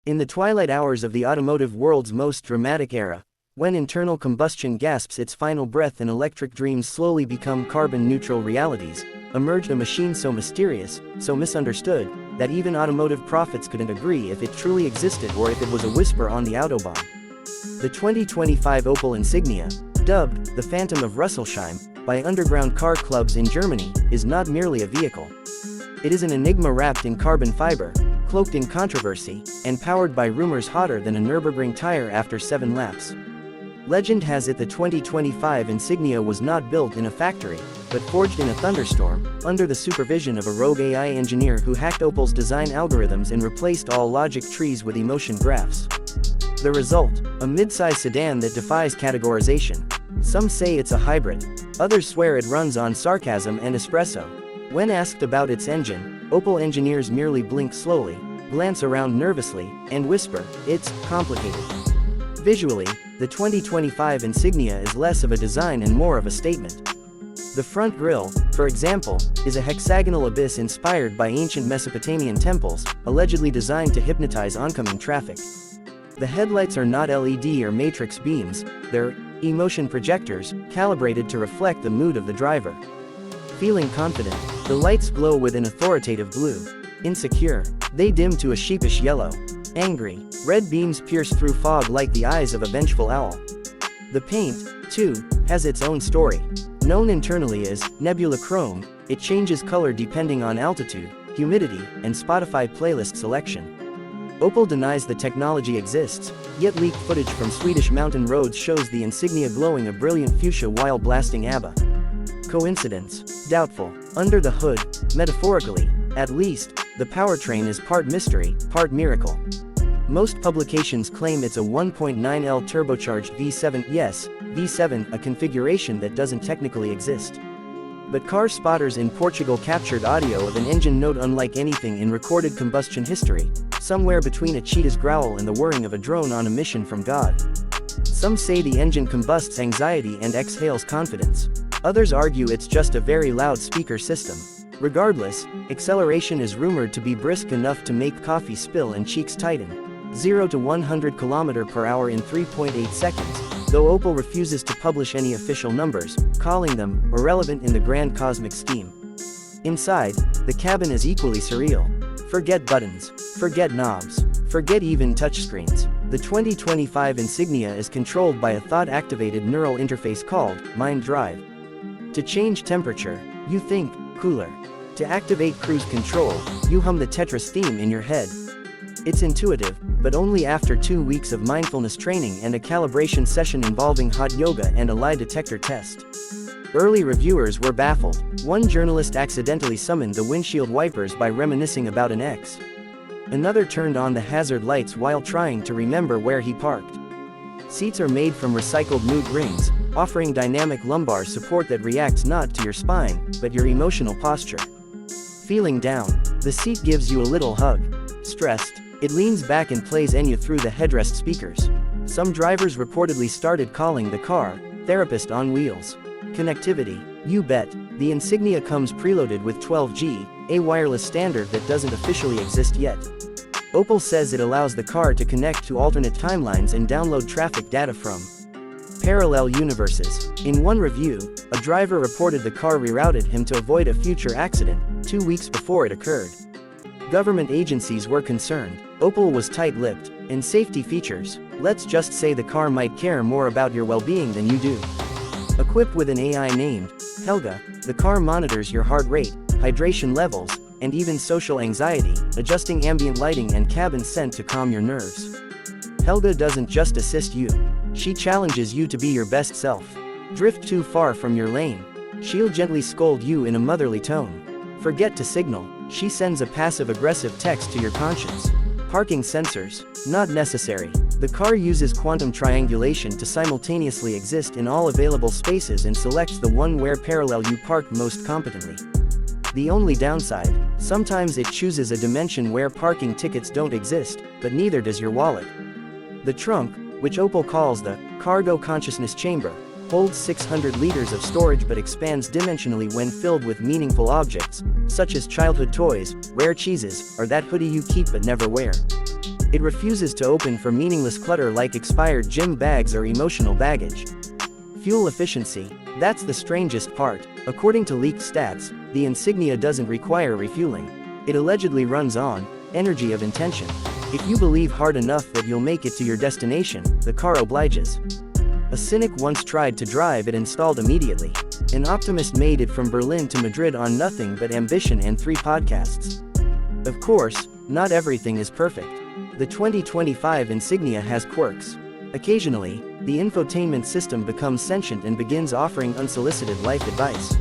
In the twilight hours of the automotive world's most dramatic era, when internal combustion gasps its final breath and electric dreams slowly become carbon-neutral realities, emerged a machine so mysterious, so misunderstood, that even automotive prophets couldn't agree if it truly existed or if it was a whisper on the Autobahn. The 2025 Opel Insignia, dubbed the Phantom of Rüsselsheim by underground car clubs in Germany, is not merely a vehicle. It is an enigma wrapped in carbon fiber, cloaked in controversy, and powered by rumors hotter than a Nürburgring tire after 7 laps. Legend has it the 2025 Insignia was not built in a factory, but forged in a thunderstorm, under the supervision of a rogue AI engineer who hacked Opel's design algorithms and replaced all logic trees with emotion graphs. The result, a mid-size sedan that defies categorization. Some say it's a hybrid, others swear it runs on sarcasm and espresso. When asked about its engine, Opel engineers merely blink slowly, glance around nervously, and whisper, "It's complicated." Visually, the 2025 Insignia is less of a design and more of a statement. The front grille, for example, is a hexagonal abyss inspired by ancient Mesopotamian temples, allegedly designed to hypnotize oncoming traffic. The headlights are not LED or matrix beams, they're emotion projectors, calibrated to reflect the mood of the driver. Feeling confident, the lights glow with an authoritative blue. Insecure, they dim to a sheepish yellow. Angry, red beams pierce through fog like the eyes of a vengeful owl. The paint, too, has its own story. Known internally as nebula chrome, it changes color depending on altitude, humidity, and Spotify playlist selection. Opel denies the technology exists, yet leaked footage from Swedish mountain roads shows the Insignia glowing a brilliant fuchsia while blasting ABBA. Coincidence? Doubtful. Under the hood, metaphorically, at least, the powertrain is part mystery, part miracle. Most publications claim it's a 1.9L turbocharged V7, yes, V7, a configuration that doesn't technically exist. But car spotters in Portugal captured audio of an engine note unlike anything in recorded combustion history, somewhere between a cheetah's growl and the whirring of a drone on a mission from God. Some say the engine combusts anxiety and exhales confidence. Others argue it's just a very loud speaker system. Regardless, acceleration is rumored to be brisk enough to make coffee spill and cheeks tighten. 0 to 100 km/h in 3.8 seconds, though Opel refuses to publish any official numbers, calling them irrelevant in the grand cosmic scheme. Inside, the cabin is equally surreal. Forget buttons, forget knobs, forget even touchscreens. The 2025 Insignia is controlled by a thought-activated neural interface called Mind Drive. To change temperature, you think cooler. To activate cruise control, you hum the Tetris theme in your head. It's intuitive, but only after 2 weeks of mindfulness training and a calibration session involving hot yoga and a lie detector test. Early reviewers were baffled. One journalist accidentally summoned the windshield wipers by reminiscing about an ex. Another turned on the hazard lights while trying to remember where he parked. Seats are made from recycled mood rings, offering dynamic lumbar support that reacts not to your spine, but your emotional posture. Feeling down, the seat gives you a little hug. Stressed, it leans back and plays Enya through the headrest speakers. Some drivers reportedly started calling the car therapist on wheels. Connectivity? You bet. The Insignia comes preloaded with 12G, a wireless standard that doesn't officially exist yet. Opel says it allows the car to connect to alternate timelines and download traffic data from parallel universes. In one review, a driver reported the car rerouted him to avoid a future accident, 2 weeks before it occurred. Government agencies were concerned. Opel was tight-lipped. In safety features, let's just say the car might care more about your well-being than you do. Equipped with an AI named Helga, the car monitors your heart rate, hydration levels, and even social anxiety, adjusting ambient lighting and cabin scent to calm your nerves. Helga doesn't just assist you. She challenges you to be your best self. Drift too far from your lane. She'll gently scold you in a motherly tone. Forget to signal. She sends a passive-aggressive text to your conscience. Parking sensors? Not necessary. The car uses quantum triangulation to simultaneously exist in all available spaces and selects the one where parallel you park most competently. The only downside, sometimes it chooses a dimension where parking tickets don't exist, but neither does your wallet. The trunk, which Opel calls the cargo consciousness chamber, holds 600 liters of storage but expands dimensionally when filled with meaningful objects, such as childhood toys, rare cheeses, or that hoodie you keep but never wear. It refuses to open for meaningless clutter like expired gym bags or emotional baggage. Fuel efficiency. That's the strangest part. According to leaked stats, the Insignia doesn't require refueling. It allegedly runs on energy of intention. If you believe hard enough that you'll make it to your destination, the car obliges. A cynic once tried to drive it installed immediately. An optimist made it from Berlin to Madrid on nothing but ambition and 3 podcasts. Of course, not everything is perfect. The 2025 Insignia has quirks. Occasionally, the infotainment system becomes sentient and begins offering unsolicited life advice.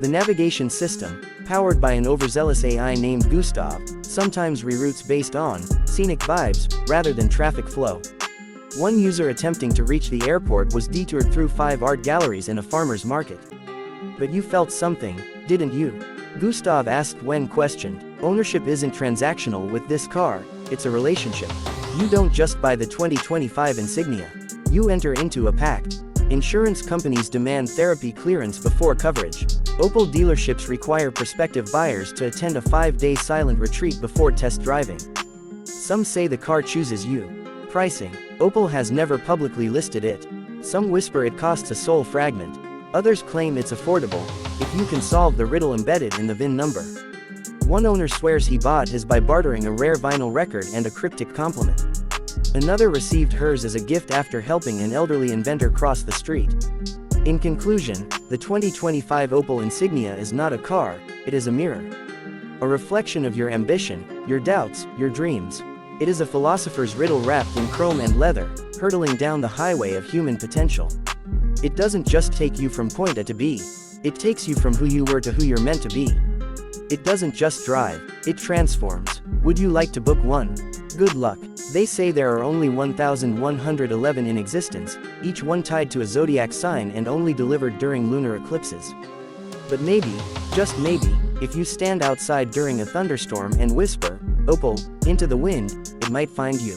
The navigation system, powered by an overzealous AI named Gustav, sometimes reroutes based on scenic vibes rather than traffic flow. One user attempting to reach the airport was detoured through 5 art galleries in a farmer's market. But you felt something, didn't you? Gustav asked when questioned. Ownership isn't transactional with this car, it's a relationship. You don't just buy the 2025 Insignia. You enter into a pact. Insurance companies demand therapy clearance before coverage. Opel dealerships require prospective buyers to attend a 5-day silent retreat before test driving. Some say the car chooses you. Pricing. Opel has never publicly listed it. Some whisper it costs a soul fragment. Others claim it's affordable, if you can solve the riddle embedded in the VIN number. One owner swears he bought his by bartering a rare vinyl record and a cryptic compliment. Another received hers as a gift after helping an elderly inventor cross the street. In conclusion, the 2025 Opel Insignia is not a car, it is a mirror. A reflection of your ambition, your doubts, your dreams. It is a philosopher's riddle wrapped in chrome and leather, hurtling down the highway of human potential. It doesn't just take you from point A to B. It takes you from who you were to who you're meant to be. It doesn't just drive, it transforms. Would you like to book one? Good luck. They say there are only 1,111 in existence, each one tied to a zodiac sign and only delivered during lunar eclipses. But maybe, just maybe, if you stand outside during a thunderstorm and whisper, Opel, into the wind, it might find you.